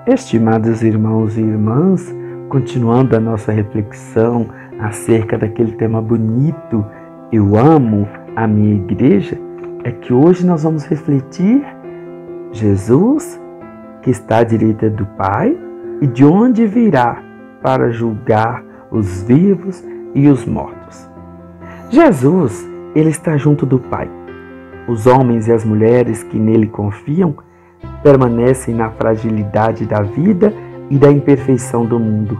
Estimados irmãos e irmãs, continuando a nossa reflexão acerca daquele tema bonito, eu amo a minha igreja, é que hoje nós vamos refletir Jesus, que está à direita do Pai, e de onde virá para julgar os vivos e os mortos. Jesus, ele está junto do Pai. Os homens e as mulheres que nele confiam permanecem na fragilidade da vida e da imperfeição do mundo.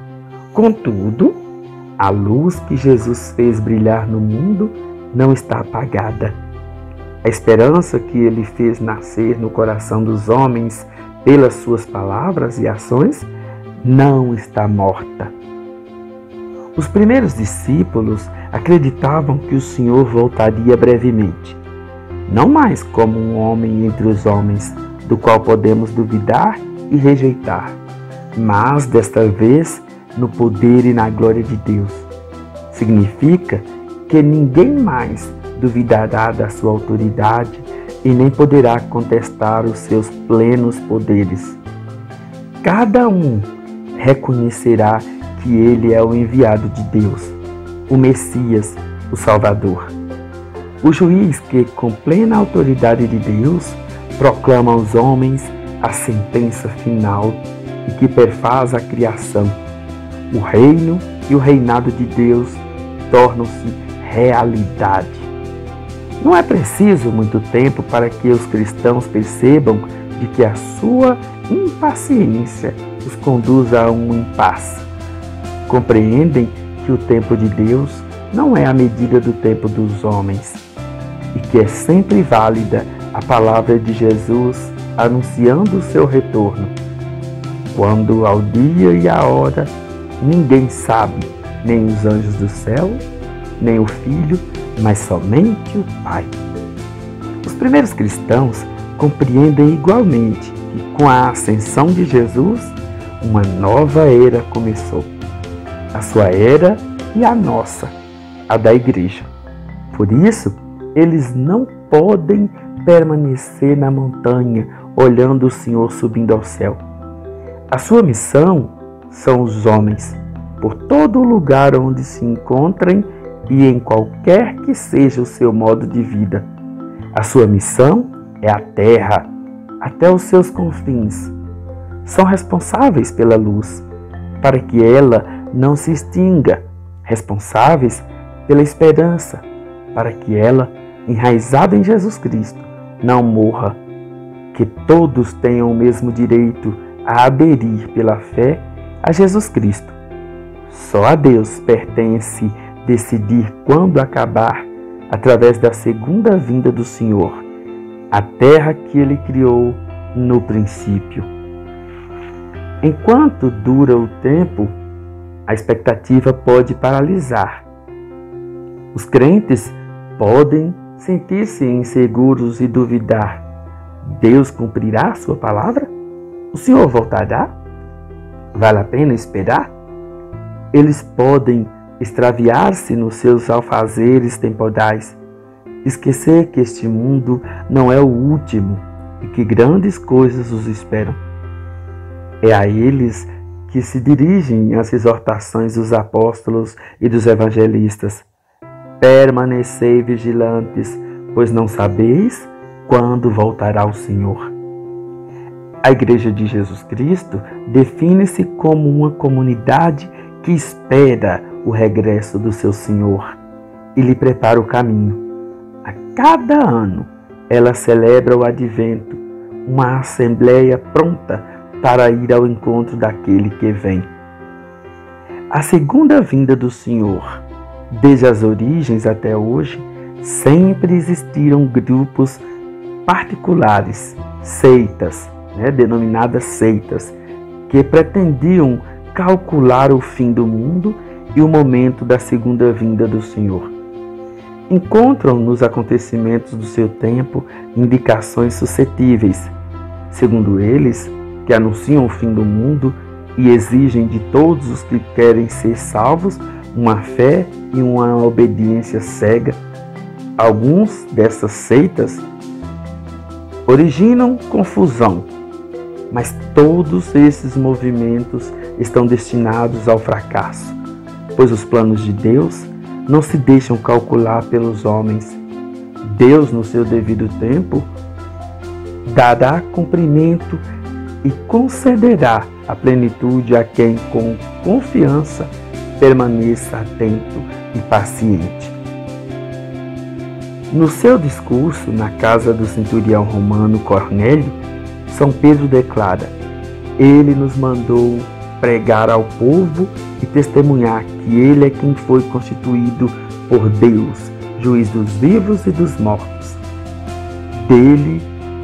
Contudo, a luz que Jesus fez brilhar no mundo não está apagada. A esperança que ele fez nascer no coração dos homens pelas suas palavras e ações não está morta. Os primeiros discípulos acreditavam que o Senhor voltaria brevemente, não mais como um homem entre os homens, do qual podemos duvidar e rejeitar, mas desta vez no poder e na glória de Deus. Significa que ninguém mais duvidará da sua autoridade e nem poderá contestar os seus plenos poderes. Cada um reconhecerá que ele é o enviado de Deus, o Messias, o Salvador. O juiz que, com plena autoridade de Deus, proclama aos homens a sentença final e que perfaz a criação. O reino e o reinado de Deus tornam-se realidade. Não é preciso muito tempo para que os cristãos percebam de que a sua impaciência os conduz a um impasse. Compreendem que o tempo de Deus não é a medida do tempo dos homens e que é sempre válida a palavra de Jesus anunciando o seu retorno. Quando ao dia e à hora ninguém sabe, nem os anjos do céu, nem o Filho, mas somente o Pai. Os primeiros cristãos compreendem igualmente que com a ascensão de Jesus, uma nova era começou. A sua era e a nossa, a da igreja. Por isso, eles não podem permanecer na montanha, olhando o Senhor subindo ao céu. A sua missão são os homens, por todo lugar onde se encontrem e em qualquer que seja o seu modo de vida. A sua missão é a terra, até os seus confins. São responsáveis pela luz, para que ela não se extinga, responsáveis pela esperança, para que ela, enraizada em Jesus Cristo, não morra, que todos tenham o mesmo direito a aderir pela fé a Jesus Cristo. Só a Deus pertence decidir quando acabar, através da segunda vinda do Senhor, a terra que Ele criou no princípio. Enquanto dura o tempo, a expectativa pode paralisar. Os crentes podem sentir-se inseguros e duvidar. Deus cumprirá a sua palavra? O Senhor voltará? Vale a pena esperar? Eles podem extraviar-se nos seus alfazeres temporais, esquecer que este mundo não é o último e que grandes coisas os esperam. É a eles que se dirigem as exortações dos apóstolos e dos evangelistas. Permanecei vigilantes, pois não sabeis quando voltará o Senhor. A Igreja de Jesus Cristo define-se como uma comunidade que espera o regresso do seu Senhor e lhe prepara o caminho. A cada ano, ela celebra o Advento, uma assembleia pronta para ir ao encontro daquele que vem. A segunda vinda do Senhor, desde as origens até hoje, sempre existiram grupos particulares, seitas, denominadas seitas, que pretendiam calcular o fim do mundo e o momento da segunda vinda do Senhor. Encontram nos acontecimentos do seu tempo indicações suscetíveis, segundo eles, que anunciam o fim do mundo e exigem de todos os que querem ser salvos uma fé e uma obediência cega. Alguns dessas seitas originam confusão Mas todos esses movimentos estão destinados ao fracasso, pois os planos de Deus não se deixam calcular pelos homens. Deus, no seu devido tempo, dará cumprimento e concederá a plenitude a quem com confiança permaneça atento e paciente. No seu discurso na casa do centurião romano Cornélio, São Pedro declara: ele nos mandou pregar ao povo e testemunhar que ele é quem foi constituído por Deus, juiz dos vivos e dos mortos. Dele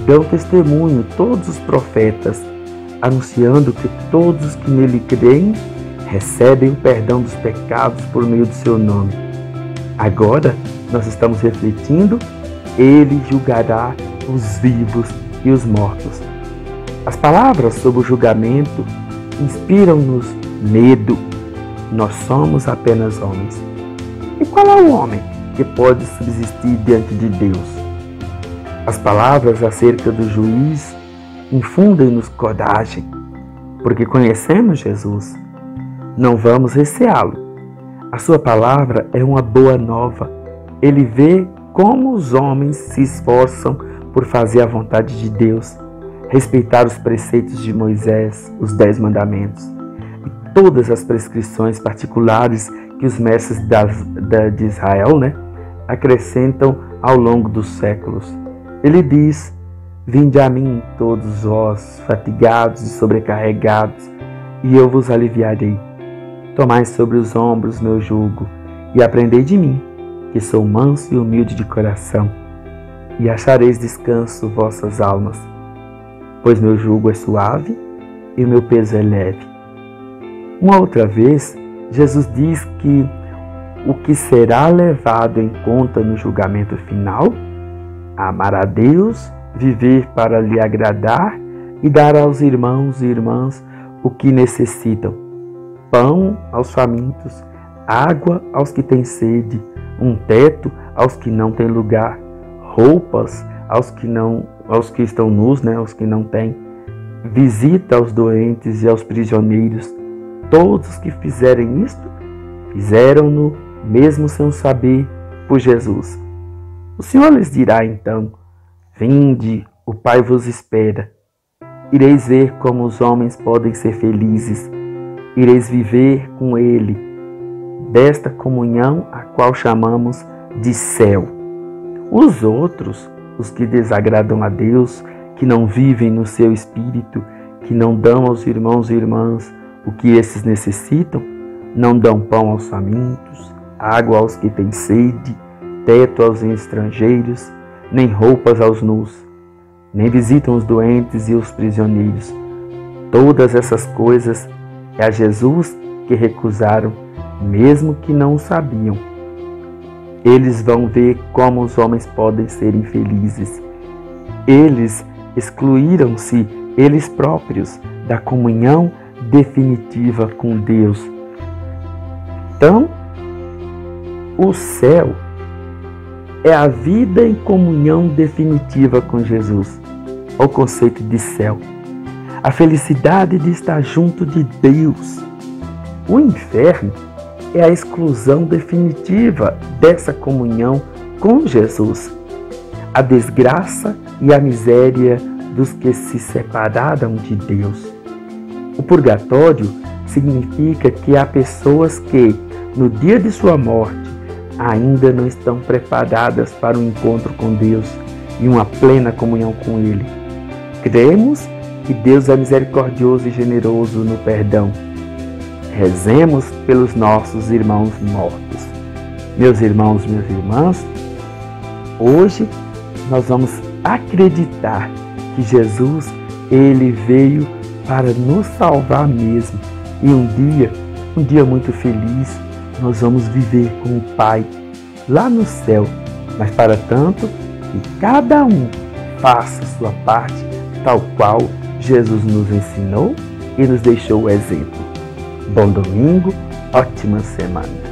dão testemunho todos os profetas, anunciando que todos os que nele creem recebem o perdão dos pecados por meio do seu nome. Agora nós estamos refletindo, ele julgará os vivos e os mortos. As palavras sobre o julgamento inspiram-nos medo. Nós somos apenas homens. E qual é o homem que pode subsistir diante de Deus? As palavras acerca do juiz infundem-nos coragem, porque conhecemos Jesus. Não vamos receá-lo. A sua palavra é uma boa nova. Ele vê como os homens se esforçam por fazer a vontade de Deus, respeitar os preceitos de Moisés, os 10 mandamentos, e todas as prescrições particulares que os mestres de Israel acrescentam ao longo dos séculos. Ele diz: vinde a mim todos vós, fatigados e sobrecarregados, e eu vos aliviarei. Tomai sobre os ombros meu jugo, e aprendei de mim, que sou manso e humilde de coração, e achareis descanso vossas almas. Pois meu jugo é suave e o meu peso é leve. Uma outra vez, Jesus diz que o que será levado em conta no julgamento final: amar a Deus, viver para lhe agradar e dar aos irmãos e irmãs o que necessitam: pão aos famintos, água aos que têm sede, um teto aos que não têm lugar, roupas aos que estão nus, aos que não têm, visita aos doentes e aos prisioneiros. Todos os que fizerem isto, fizeram-no mesmo sem o saber, por Jesus. O Senhor lhes dirá então: vinde, o Pai vos espera. Ireis ver como os homens podem ser felizes. Ireis viver com Ele, desta comunhão a qual chamamos de céu. Os outros, os que desagradam a Deus, que não vivem no seu espírito, que não dão aos irmãos e irmãs o que esses necessitam, não dão pão aos famintos, água aos que têm sede, teto aos estrangeiros, nem roupas aos nus, nem visitam os doentes e os prisioneiros. Todas essas coisas é a Jesus que recusaram, mesmo que não o sabiam. Eles vão ver como os homens podem ser infelizes. Eles excluíram-se, eles próprios, da comunhão definitiva com Deus. Então, o céu é a vida em comunhão definitiva com Jesus. Olha o conceito de céu. A felicidade de estar junto de Deus. O inferno é a exclusão definitiva dessa comunhão com Jesus. A desgraça e a miséria dos que se separaram de Deus. O purgatório significa que há pessoas que, no dia de sua morte, ainda não estão preparadas para um encontro com Deus e uma plena comunhão com Ele. Cremos que Deus é misericordioso e generoso no perdão. Rezemos pelos nossos irmãos mortos. Meus irmãos, minhas irmãs, hoje nós vamos acreditar que Jesus, Ele veio para nos salvar mesmo. E um dia muito feliz, nós vamos viver com o Pai lá no céu. Mas para tanto, que cada um faça sua parte, tal qual Jesus nos ensinou e nos deixou o exemplo. Bom domingo, ótima semana.